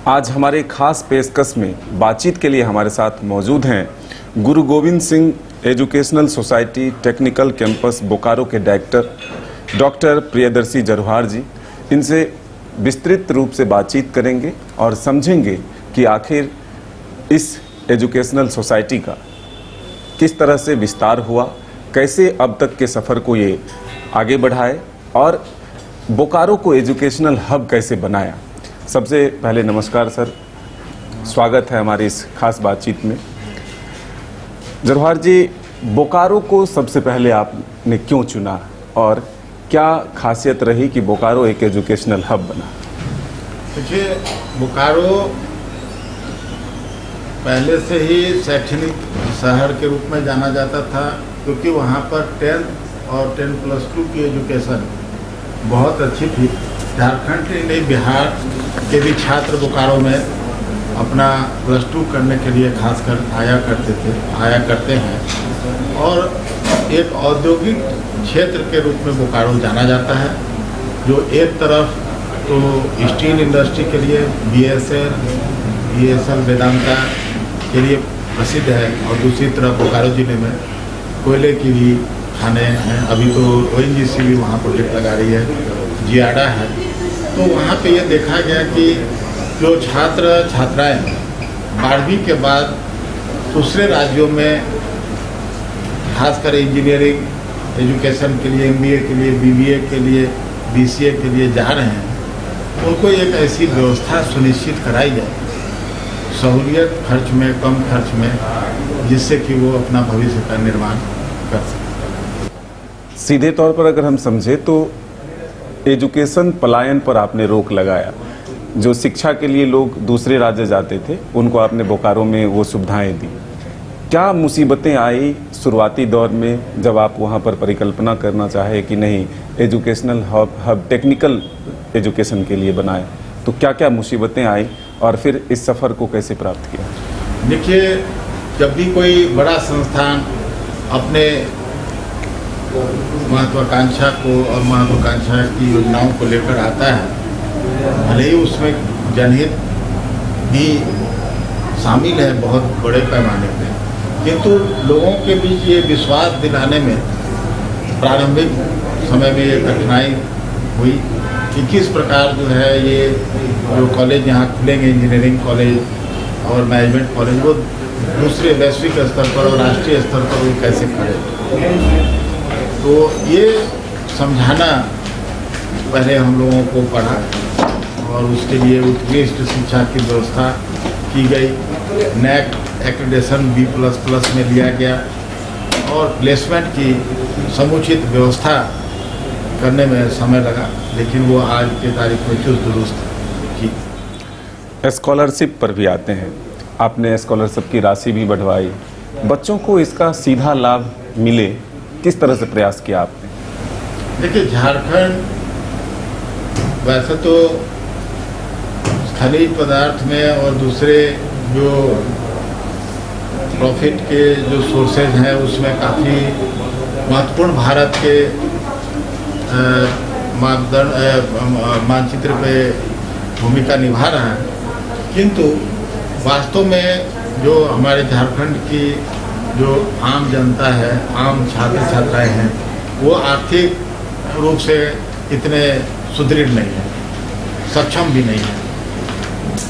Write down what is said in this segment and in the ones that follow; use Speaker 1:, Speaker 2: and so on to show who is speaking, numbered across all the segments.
Speaker 1: आज हमारे खास पेशकश में बातचीत के लिए हमारे साथ मौजूद हैं गुरु Govind Singh educational society technical campus Bokaro के डायरेक्टर डॉक्टर प्रियदर्शी जरवार जी। इनसे विस्तृत रूप से बातचीत करेंगे और समझेंगे कि आखिर इस एजुकेशनल सोसाइटी का किस तरह से विस्तार हुआ, कैसे अब तक के सफ़र को ये आगे बढ़ाए और बोकारो को एजुकेशनल हब कैसे बनाया। सबसे पहले नमस्कार सर, स्वागत है हमारी इस खास बातचीत में। जरवार जी, बोकारो को सबसे पहले आपने क्यों चुना और क्या खासियत रही कि बोकारो एक एजुकेशनल हब बना?
Speaker 2: देखिए, बोकारो पहले से ही शैक्षणिक शहर के रूप में जाना जाता था, क्योंकि वहाँ पर 10th और 10+2 की एजुकेशन बहुत अच्छी थी। झारखंड के नहीं, बिहार के भी छात्र बोकारो में अपना +2 करने के लिए खासकर आया करते हैं और एक औद्योगिक क्षेत्र के रूप में बोकारो जाना जाता है, जो एक तरफ तो स्टील इंडस्ट्री के लिए BSL वेदांता के लिए प्रसिद्ध है और दूसरी तरफ बोकारो जिले में कोयले की भी खाने हैं। अभी तो ONGC भी वहाँ प्रोजेक्ट लगा रही है, जियाडा है। तो वहाँ पे ये देखा गया कि जो छात्र छात्राएं 12वीं के बाद दूसरे राज्यों में खासकर इंजीनियरिंग एजुकेशन के लिए, MBA के लिए, BBA के लिए, BCA के लिए जा रहे हैं, उनको एक ऐसी व्यवस्था सुनिश्चित कराई जाए सहूलियत खर्च में, कम खर्च में, जिससे कि वो अपना भविष्य का निर्माण कर सकें।
Speaker 1: सीधे तौर पर अगर हम समझे तो एजुकेशन पलायन पर आपने रोक लगाया। जो शिक्षा के लिए लोग दूसरे राज्य जाते थे, उनको आपने बोकारो में वो सुविधाएं दी। क्या मुसीबतें आई शुरुआती दौर में जब आप वहाँ पर परिकल्पना करना चाहे कि नहीं एजुकेशनल हब टेक्निकल एजुकेशन के लिए बनाए, तो क्या क्या मुसीबतें आई और फिर इस सफ़र को कैसे प्राप्त किया?
Speaker 2: देखिए, जब भी कोई बड़ा संस्थान अपने महत्वाकांक्षा को और महत्वाकांक्षा की योजनाओं को लेकर आता है, भले ही उसमें जनहित भी शामिल है बहुत बड़े पैमाने पे, किंतु लोगों के बीच ये विश्वास दिलाने में प्रारंभिक समय में ये कठिनाई हुई कि किस प्रकार जो है ये जो कॉलेज यहाँ खुलेंगे, इंजीनियरिंग कॉलेज और मैनेजमेंट कॉलेज, वो दूसरे वैश्विक स्तर पर और राष्ट्रीय स्तर पर वो कैसे खड़े। तो ये समझाना पहले हम लोगों को पड़ा और उसके लिए उत्कृष्ट शिक्षा की व्यवस्था की गई। NAAC एक्रेडिटेशन B++ में लिया गया और प्लेसमेंट की समुचित व्यवस्था करने में समय लगा, लेकिन वो आज के तारीख में चुस्त दुरुस्त की।
Speaker 1: स्कॉलरशिप पर भी आते हैं, आपने स्कॉलरशिप की राशि भी बढ़वाई, बच्चों को इसका सीधा लाभ मिले, किस तरह से प्रयास किया आपने?
Speaker 2: देखिए, झारखंड वैसे तो खनिज पदार्थ में और दूसरे जो प्रॉफिट के जो सोर्सेज हैं उसमें काफ़ी महत्वपूर्ण भारत के मानचित्र पे भूमिका निभा रहा है, किंतु वास्तव में जो हमारे झारखंड की जो आम जनता है, आम छात्र छात्राएं हैं, वो आर्थिक रूप से इतने सुदृढ़ नहीं है, सक्षम भी नहीं है।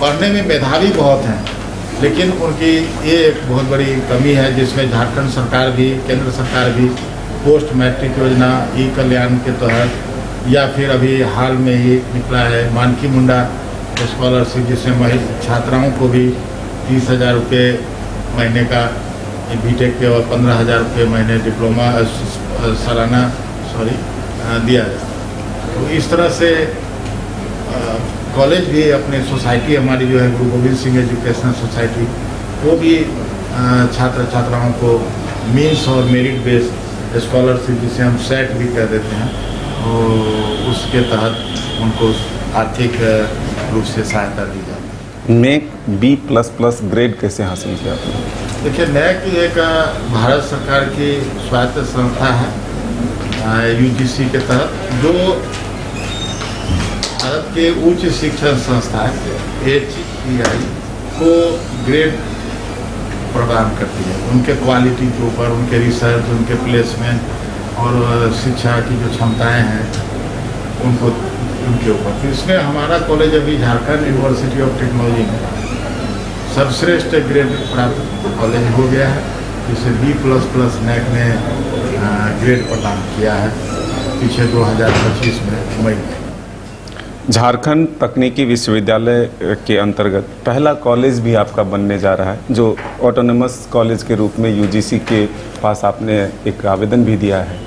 Speaker 2: पढ़ने में मेधावी बहुत हैं, लेकिन उनकी ये एक बहुत बड़ी कमी है, जिसमें झारखंड सरकार भी, केंद्र सरकार भी पोस्ट मैट्रिक योजना ई-कल्याण के तहत या फिर अभी हाल में ही निकला है मानकी मुंडा स्कॉलरशिप, जिसमें छात्राओं को भी 30,000 रुपये महीने का BTech के और 15,000 रुपये महीने डिप्लोमा सालाना दिया जाए। तो इस तरह से कॉलेज भी अपने सोसाइटी हमारी जो है गुरु गोविंद सिंह एजुकेशनल सोसाइटी, वो भी छात्र छात्राओं को मीन्स और मेरिट बेस्ड स्कॉलरशिप, जिसे हम सेट भी कह देते हैं, और उसके तहत उनको आर्थिक रूप से सहायता दी जाती है।
Speaker 1: NAAC B++ ग्रेड कैसे हासिल किया आपने?
Speaker 2: देखिए, NAAC एक भारत सरकार की स्वायत्त संस्था है UGC के तहत, जो भारत के उच्च शिक्षण संस्थान HEI को ग्रेड प्रदान करती है, उनके क्वालिटी के ऊपर, उनके रिसर्च, उनके प्लेसमेंट और शिक्षा की जो क्षमताएं हैं उनको, उनके ऊपर। तो इसमें हमारा कॉलेज अभी झारखंड यूनिवर्सिटी ऑफ टेक्नोलॉजी में सर्वश्रेष्ठ ग्रेड प्राप्त कॉलेज हो गया है, जिसे B++ NAC ने ग्रेड प्रदान किया है पीछे 2025 में मई में।
Speaker 1: झारखंड तकनीकी विश्वविद्यालय के अंतर्गत पहला कॉलेज भी आपका बनने जा रहा है, जो ऑटोनमस कॉलेज के रूप में UGC के पास आपने एक आवेदन भी दिया है।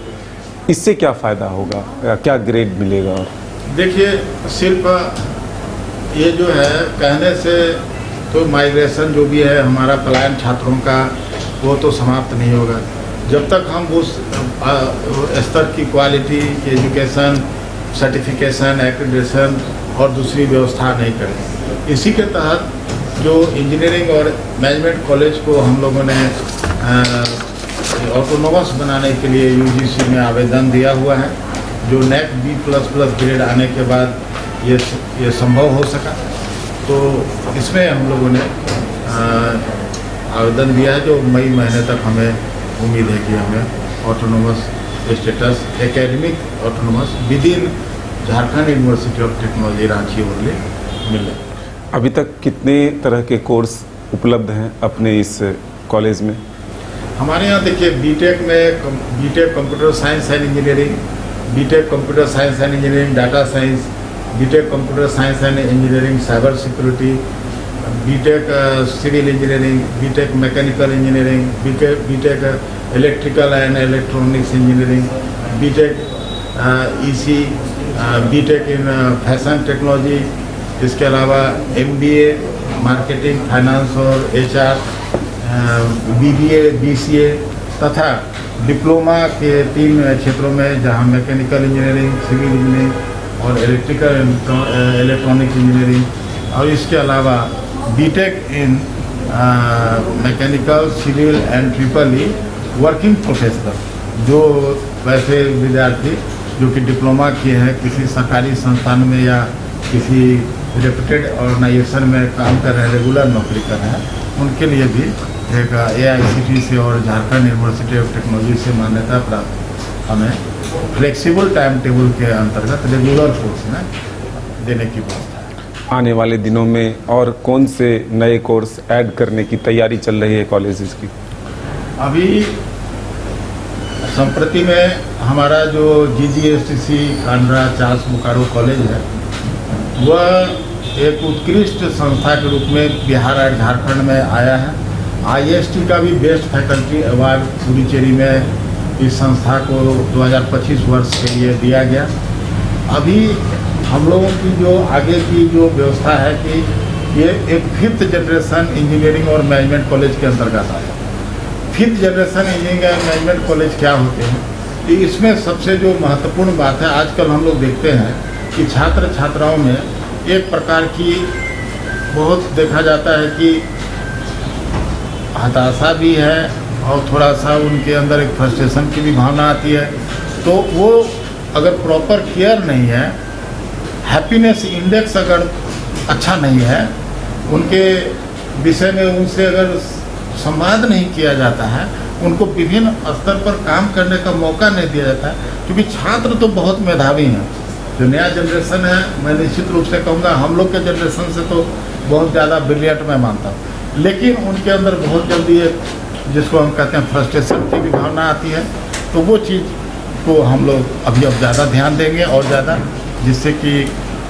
Speaker 1: इससे क्या फ़ायदा होगा, क्या ग्रेड मिलेगा? और
Speaker 2: देखिए, सिर्फ ये जो है कहने से तो माइग्रेशन जो भी है हमारा पलायन छात्रों का, वो तो समाप्त नहीं होगा जब तक हम उस स्तर की क्वालिटी, एजुकेशन, सर्टिफिकेशन, एक्रेडिटेशन और दूसरी व्यवस्था नहीं करें। इसी के तहत जो इंजीनियरिंग और मैनेजमेंट कॉलेज को हम लोगों ने ऑटोनोमस बनाने के लिए UGC में आवेदन दिया हुआ है, जो NAC B++ ग्रेड आने के बाद ये संभव हो सका। तो इसमें हम लोगों ने आवेदन दिया है, जो मई महीने तक हमें उम्मीद है कि हमें autonomous status, academic autonomous with in Jharkhand university of technology Ranchi only मिले।
Speaker 1: अभी तक कितने तरह के कोर्स उपलब्ध हैं अपने इस कॉलेज में?
Speaker 2: हमारे यहाँ देखिए, बीटेक में B Tech computer science and engineering, B Tech computer science and engineering data science, B Tech computer science and engineering cyber security, B Tech civil engineering, B Tech mechanical engineering, B Tech electrical and electronics engineering, B Tech EC, B Tech in fashion technology, इसके अलावा MBA marketing, finance और HR, BBA, BCA तथा diploma के 3 क्षेत्रों में, जहां mechanical engineering, civil engineering और electrical electronic engineering, और इसके अलावा B Tech in mechanical, civil and EEE working professional, जो वैसे विद्यार्थी जो कि डिप्लोमा किए हैं, किसी सरकारी संस्थान में या किसी रेप्यूटेड ऑर्गेनाइजेशन में काम कर रहे हैं, रेगुलर नौकरी कर रहे हैं, उनके लिए भी एक AICTE से और झारखंड यूनिवर्सिटी ऑफ टेक्नोलॉजी से मान्यता प्राप्त हमें फ्लेक्सिबल टाइम टेबल के अंतर्गत रेगुलर कोर्स में देने की व्यवस्था है।
Speaker 1: आने वाले दिनों में और कौन से नए कोर्स ऐड करने की तैयारी चल रही है कॉलेजेस की?
Speaker 2: अभी संप्रति में हमारा जो GGSTC Kandra Charles Bokaro college है, वह एक उत्कृष्ट संस्था के रूप में बिहार और झारखंड में आया है। IST का भी बेस्ट फैकल्टी अवार्ड पुडुचेरी में इस संस्था को 2025 वर्ष के लिए दिया गया। अभी हम लोगों की जो आगे की जो व्यवस्था है कि ये एक 5th जनरेशन इंजीनियरिंग और मैनेजमेंट कॉलेज के अंतर्गत आया। 5th generation engineering and management college क्या होते हैं? तो इसमें सबसे जो महत्वपूर्ण बात है, आजकल हम लोग देखते हैं कि छात्र छात्राओं में एक प्रकार की बहुत देखा जाता है कि हताशा भी है और थोड़ा सा उनके अंदर एक फ्रस्ट्रेशन की भी भावना आती है। तो वो अगर प्रॉपर केयर नहीं है, हैप्पीनेस इंडेक्स अगर अच्छा नहीं है, उनके विषय में उनसे अगर संवाद नहीं किया जाता है, उनको विभिन्न स्तर पर काम करने का मौका नहीं दिया जाता है, क्योंकि छात्र तो बहुत मेधावी हैं। जो नया जनरेशन है, मैं निश्चित रूप से कहूँगा हम लोग के जनरेशन से तो बहुत ज़्यादा ब्रिलियंट मैं मानता हूँ, लेकिन उनके अंदर बहुत जल्दी एक जिसको हम कहते हैं फ्रस्ट्रेशन की भी भावना आती है। तो वो चीज़ को हम लोग अभी अब ज़्यादा ध्यान देंगे और ज़्यादा, जिससे कि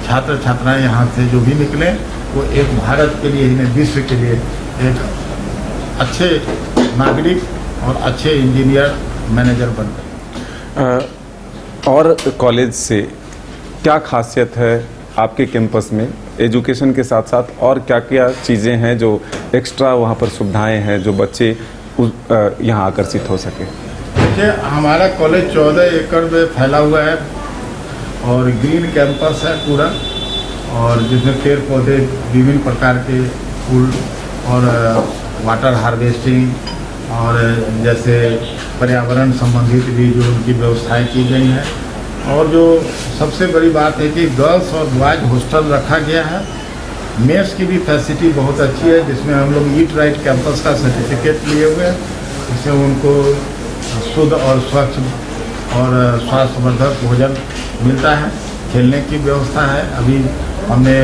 Speaker 2: छात्र छात्राएं यहाँ से जो भी निकलें वो एक भारत के लिए ही नहीं, विश्व के लिए एक अच्छे नागरिक और अच्छे इंजीनियर मैनेजर बन गए।
Speaker 1: और कॉलेज से क्या खासियत है आपके कैंपस में एजुकेशन के साथ साथ, और क्या क्या चीज़ें हैं जो एक्स्ट्रा वहाँ पर सुविधाएं हैं जो बच्चे यहाँ आकर्षित हो सके?
Speaker 2: देखिए, हमारा कॉलेज 14 एकड़ में फैला हुआ है और ग्रीन कैंपस है पूरा, और जिसमें पेड़ पौधे विभिन्न प्रकार के फूल और वाटर हार्वेस्टिंग और जैसे पर्यावरण संबंधित भी जो उनकी व्यवस्थाएं की गई हैं। और जो सबसे बड़ी बात है कि गर्ल्स और बॉयज हॉस्टल रखा गया है। मेस की भी फैसिलिटी बहुत अच्छी है, जिसमें हम लोग ईट राइट कैंपस का सर्टिफिकेट लिए हुए हैं, जिससे उनको शुद्ध और स्वच्छ और स्वास्थ्यवर्धक भोजन मिलता है। खेलने की व्यवस्था है। अभी हमने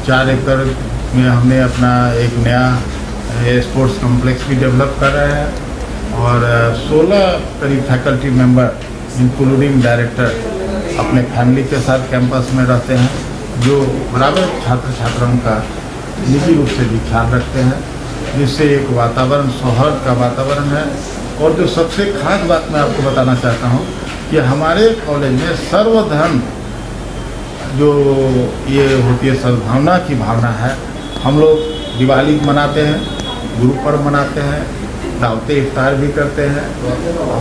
Speaker 2: 4 एकड़ में हमने अपना एक नया स्पोर्ट्स कॉम्प्लेक्स भी डेवलप कर रहे हैं और 16 करीब फैकल्टी मेंबर इंक्लूडिंग डायरेक्टर अपने फैमिली के साथ कैंपस में रहते हैं, जो बराबर छात्र छात्राओं का निजी रूप से भी ख्याल रखते हैं, जिससे एक वातावरण सौहार्द का वातावरण है। और जो सबसे खास बात मैं आपको बताना चाहता हूँ कि हमारे कॉलेज में सर्वधर्म जो ये होती है सद्भावना की भावना है। हम लोग दिवाली मनाते हैं, गुरु पर्व मनाते हैं, दावते इफ्तार भी करते हैं,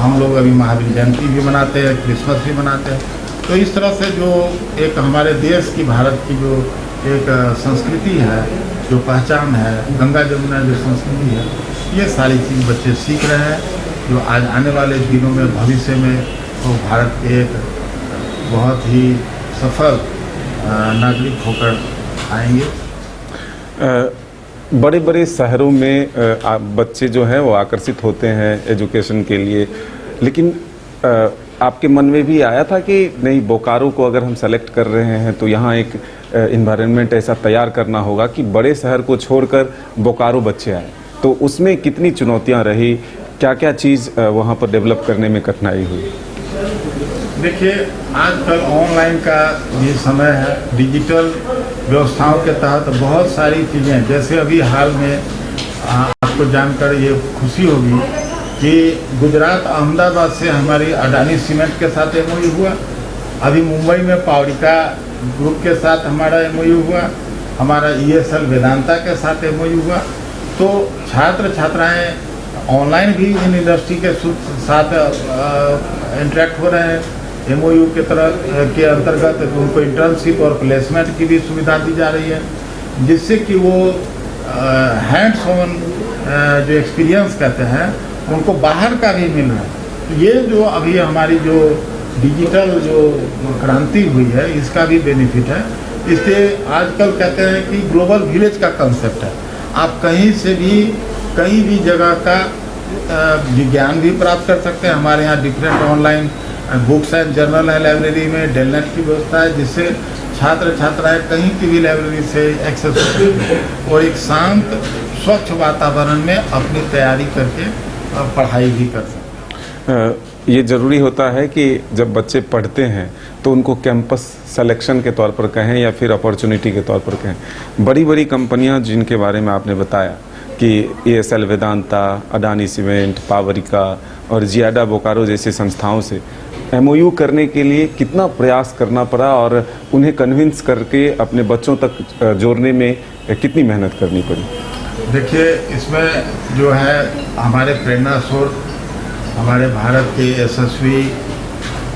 Speaker 2: हम लोग अभी महावीर जयंती भी मनाते हैं, क्रिसमस भी मनाते हैं। तो इस तरह से जो एक हमारे देश की, भारत की जो एक संस्कृति है, जो पहचान है, गंगा जमुना जो संस्कृति है, ये सारी चीज़ बच्चे सीख रहे हैं, जो आज आने वाले दिनों में भविष्य में वो भारत के एक बहुत ही सफल नागरिक होकर आएंगे।
Speaker 1: बड़े बड़े शहरों में बच्चे जो हैं वो आकर्षित होते हैं एजुकेशन के लिए, लेकिन आपके मन में भी आया था कि नहीं, बोकारो को अगर हम सेलेक्ट कर रहे हैं तो यहाँ एक इन्वायरमेंट ऐसा तैयार करना होगा कि बड़े शहर को छोड़कर बोकारो बच्चे आए। तो उसमें कितनी चुनौतियाँ रही, क्या क्या चीज़ वहाँ पर डेवलप करने में कठिनाई हुई?
Speaker 2: देखिए, आजकल ऑनलाइन का ये समय है, डिजिटल व्यवस्थाओं के तहत बहुत सारी चीज़ें, जैसे अभी हाल में आपको जानकर ये खुशी होगी कि गुजरात अहमदाबाद से हमारी अडानी सीमेंट के साथ एमओयू हुआ। अभी मुंबई में पावरिका ग्रुप के साथ हमारा एमओयू हुआ, हमारा ईएसएल वेदांता के साथ एमओयू हुआ। तो छात्र छात्राएँ ऑनलाइन भी इन इंडस्ट्री के साथ इंटरेक्ट हो रहे हैं। एमओयू के तरह के अंतर्गत उनको इंटर्नशिप और प्लेसमेंट की भी सुविधा दी जा रही है, जिससे कि वो हैंड्स ऑन जो एक्सपीरियंस कहते हैं उनको बाहर का भी मिल रहा है। ये जो अभी हमारी जो डिजिटल जो क्रांति हुई है, इसका भी बेनिफिट है। इससे आजकल कहते हैं कि ग्लोबल विलेज का कंसेप्ट है। आप कहीं से भी कहीं भी जगह का ज्ञान भी प्राप्त कर सकते हैं। हमारे यहाँ different online books and journal है लाइब्रेरी में, डेलनेट की व्यवस्था है, जिससे छात्र छात्राएं कहीं की भी लाइब्रेरी से एक्सेस करते और एक शांत स्वच्छ वातावरण में अपनी तैयारी करके पढ़ाई भी कर सकते।
Speaker 1: ये ज़रूरी होता है कि जब बच्चे पढ़ते हैं तो उनको कैंपस सिलेक्शन के तौर पर कहें या फिर अपॉर्चुनिटी के तौर पर कहें। बड़ी बड़ी कंपनियां जिनके बारे में आपने बताया कि ईएसएल वेदांता, अडानी सीमेंट, पावरिका और जियाडा बोकारो जैसी संस्थाओं से एमओयू करने के लिए कितना प्रयास करना पड़ा और उन्हें कन्विंस करके अपने बच्चों तक जोड़ने में कितनी मेहनत करनी पड़ी?
Speaker 2: देखिए, इसमें जो है हमारे प्रेरणा स्रोत हमारे भारत के यशस्वी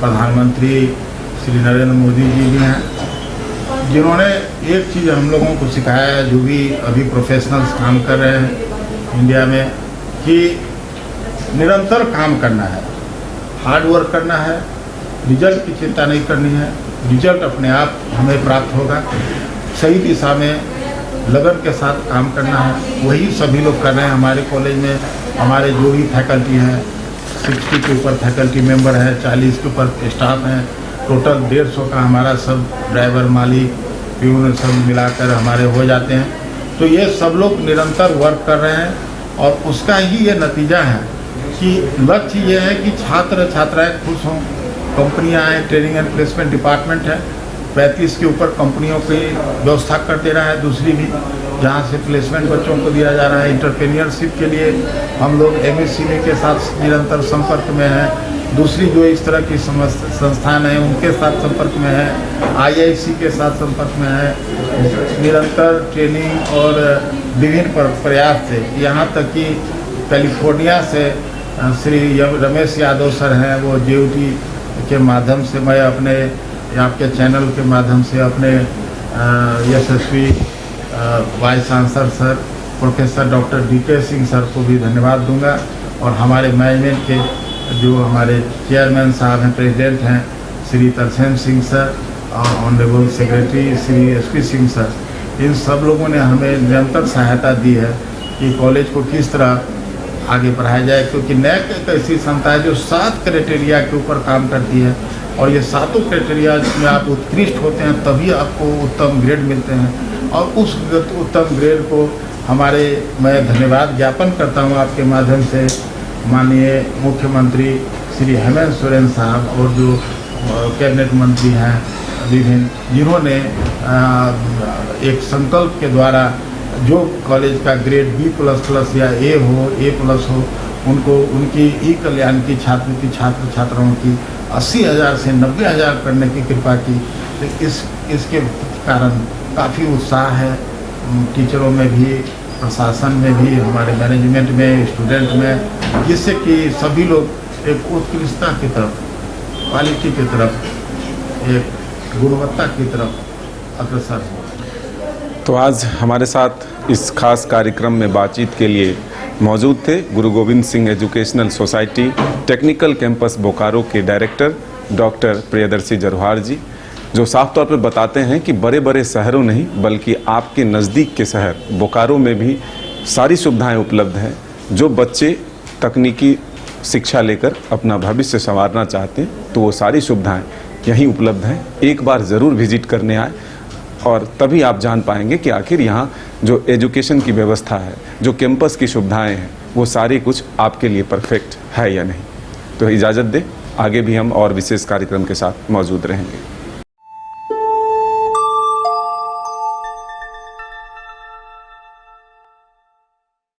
Speaker 2: प्रधानमंत्री श्री नरेंद्र मोदी जी भी हैं, जिन्होंने एक चीज़ हम लोगों को सिखाया है, जो भी अभी प्रोफेशनल्स काम कर रहे हैं इंडिया में, कि निरंतर काम करना है, हार्ड वर्क करना है, रिजल्ट की चिंता नहीं करनी है। रिजल्ट अपने आप हमें प्राप्त होगा। सही दिशा में लगन के साथ काम करना है, वही सभी लोग कर रहे हैं। हमारे कॉलेज में हमारे जो भी फैकल्टी हैं, 60 के ऊपर फैकल्टी मेंबर है, 40 के ऊपर स्टाफ हैं, टोटल 150 का हमारा सब ड्राइवर, माली, प्यून सब मिलाकर हमारे हो जाते हैं। तो ये सब लोग निरंतर वर्क कर रहे हैं और उसका ही ये नतीजा है कि लक्ष्य ये है कि छात्र छात्राएं खुश हों। कंपनियां हैं, ट्रेनिंग एंड प्लेसमेंट डिपार्टमेंट है, 35 के ऊपर कंपनियों की व्यवस्था कर दे रहा है, दूसरी भी, जहां से प्लेसमेंट बच्चों को दिया जा रहा है। इंटरप्रेन्योरशिप के लिए हम लोग एमएससीबी के साथ निरंतर संपर्क में हैं। दूसरी जो इस तरह की संस्थान हैं उनके साथ संपर्क में है, आईआईसी के साथ संपर्क में है। निरंतर ट्रेनिंग और विभिन्न प्रयास से, यहाँ तक कि कैलिफोर्निया से श्री रमेश यादव सर हैं, वो जेयूटी के माध्यम से, मैं अपने आपके चैनल के माध्यम से अपने यशस्वी vice chancellor sir professor doctor DK Singh sir को भी धन्यवाद दूंगा, और हमारे मैनेजमेंट के जो हमारे चेयरमैन साहब हैं, प्रेसिडेंट हैं श्री तरसेम सिंह सर और honourable secretary Shri SP Singh sir, इन सब लोगों ने हमें निरंतर सहायता दी है कि कॉलेज को किस तरह आगे बढ़ाया जाए, क्योंकि NAAC एक ऐसी संस्था है जो 7 क्राइटेरिया के ऊपर काम करती है और ये 7 क्राइटेरिया में आप उत्कृष्ट होते हैं तभी आपको उत्तम ग्रेड मिलते हैं। और उस उत्तम ग्रेड को मैं धन्यवाद ज्ञापन करता हूँ आपके माध्यम से माननीय मुख्यमंत्री श्री हेमंत सोरेन साहब और जो कैबिनेट मंत्री हैं विभिन्न, जिन्होंने एक संकल्प के द्वारा जो कॉलेज का ग्रेड B++ या A हो, A+ हो, उनको उनकी कल्याण की छात्र छात्राओं की 80,000 से 90,000 करने की कृपा की। तो इसके कारण काफ़ी उत्साह है टीचरों में भी, प्रशासन में भी, हमारे मैनेजमेंट में, स्टूडेंट में, जिससे कि सभी लोग एक उत्कृष्टता की तरफ, क्वालिटी की तरफ, एक गुणवत्ता की तरफ अग्रसर हो।
Speaker 1: तो आज हमारे साथ इस खास कार्यक्रम में बातचीत के लिए मौजूद थे गुरु Govind Singh educational society technical campus Bokaro के डायरेक्टर डॉक्टर प्रियदर्शी जरवार जी, जो साफ तौर पर बताते हैं कि बड़े बड़े शहरों नहीं बल्कि आपके नज़दीक के शहर बोकारो में भी सारी सुविधाएं उपलब्ध हैं। जो बच्चे तकनीकी शिक्षा लेकर अपना भविष्य संवारना चाहते हैं तो वो सारी सुविधाएं यहीं उपलब्ध हैं। एक बार ज़रूर विजिट करने आए और तभी आप जान पाएंगे कि आखिर यहाँ जो एजुकेशन की व्यवस्था है, जो कैंपस की सुविधाएं हैं, वो सारी कुछ आपके लिए परफेक्ट है या नहीं। तो इजाज़त दें, आगे भी हम और विशेष कार्यक्रम के साथ मौजूद रहेंगे।